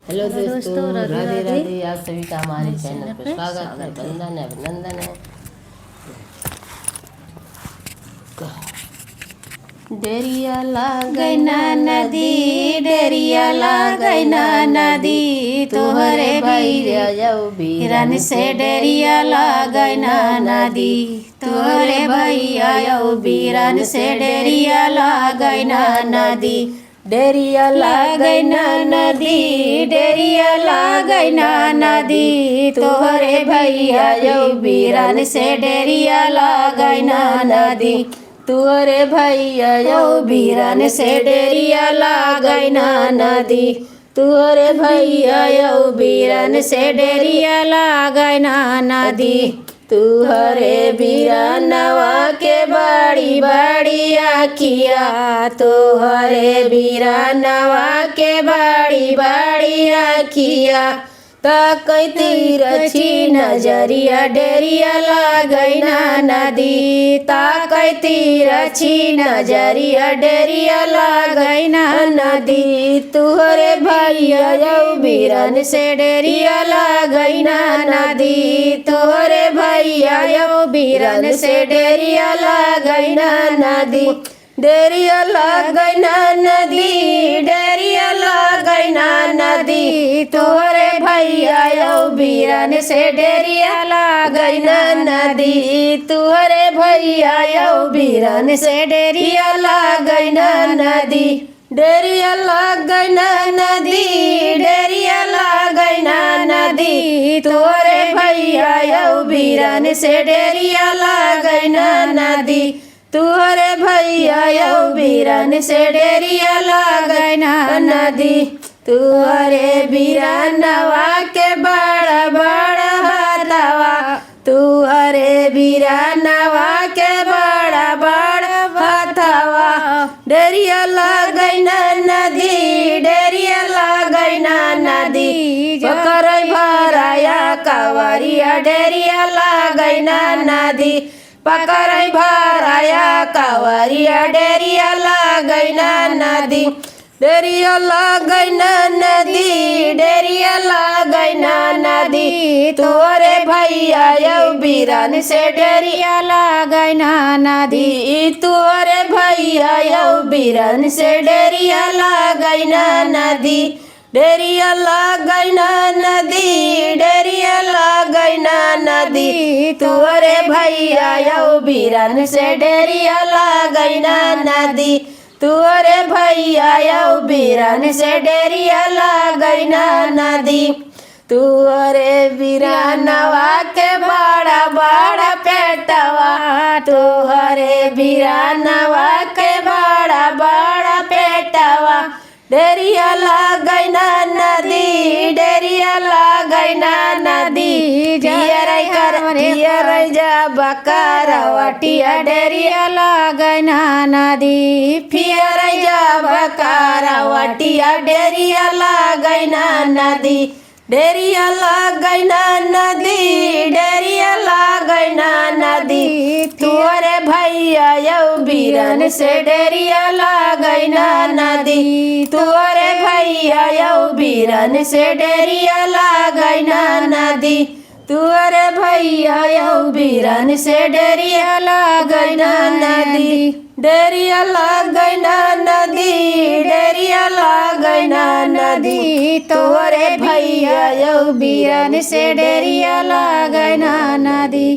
Hello दोस्तों, राधे राधे राधे। राधे। आप सभी का हमारे चैनल पर स्वागत है, है। वंदन है, अभिनंदन है। डेरिया गैना नदी डेरिया गैना नदी तोहरे भैया जाओ बीरन से डेरिया गैना नदी तोहरे भैया यौ बीरन से डेरिया गैना नदी डेरिया गैना नदी डेरिया गैना नदी तोहरे भैया यौ बीरन से डेरिया गैना नदी तुअरे भैया यौ बीरन से डेरिया गैना नदी तुअरे भैया यौ बीरन से डेरिया गैना नदी तुहरे बीरानवा के बड़ी बड़ी आखिया, तुहरे बीरानवा के बड़ी बड़ी आखिया ताकती रची नजरिया डेरिया गैना नदी ताकती रची नजरिया डेरिया गैना नदी तुहरे भैया यौ बीरन से डेरिया गैना नदी तोहरे भैया यौ बीरन से डेरिया गैना नदी डेरिया गैना नदी डेरिया गैना नदी तोहरे भैया यौ बीरन से डेरिया गैना नदी तुहरे भैया यौ बीरन से डेरिया गैना नदी डेरिया गैना नदी डेरिया गैना नदी तोहरे भैया यौ बीरन से डेरिया गैना नदी तुहरे भैया यौ बीरन से डेरिया गैना नदी तुहरे बीरानवा के बड़ा बड़ा हाथवा तुहरे बीरानवा के बड़ा बड़ा हाथवा डेरिया गैना नदी डेरिया गैना नदी पकर भराया कावरिया डेरिया गैना नदी पकर भराया कावरिया डेरिया गैना नदी डेरिया गैना नदी डेरिया गैना नदी तोरे भैया यौ बीरन से डेरिया गैना नदी तुहरे भैया यौ बीरन से डेरिया गैना नदी डेरिया गैना नदी डेरिया गैना नदी तुहरे भैया यौ बीरन से डेरिया गैना नदी तुहरे भैया यौ बीरन से डेरिया गैना नदी तुहरे बीरानवा के बड़ा बड़ा पेटवा तुहरे बीरानवा के बड़ा बड़ा पेटवा डेरिया गैना नदी डेरिया गैना नदी जियर जा बकारवटिया डेरिया गैना नदी फियर जा बकारवटिया डेरिया गैना नदी डेरिया गैना नदी डेरिया गैना नदी तुहरे भैया यौ बीरन से डेरिया गैना नदी तुहरे भैया यौ बीरन से डेरिया गैना नदी तुहरे भैया यौ बीरन से डेरिया गैना नदी डेरिया गैना नदी डेरिया गैना नदी तोहरे भैया यौ बीरन से डेरिया गैना नदी।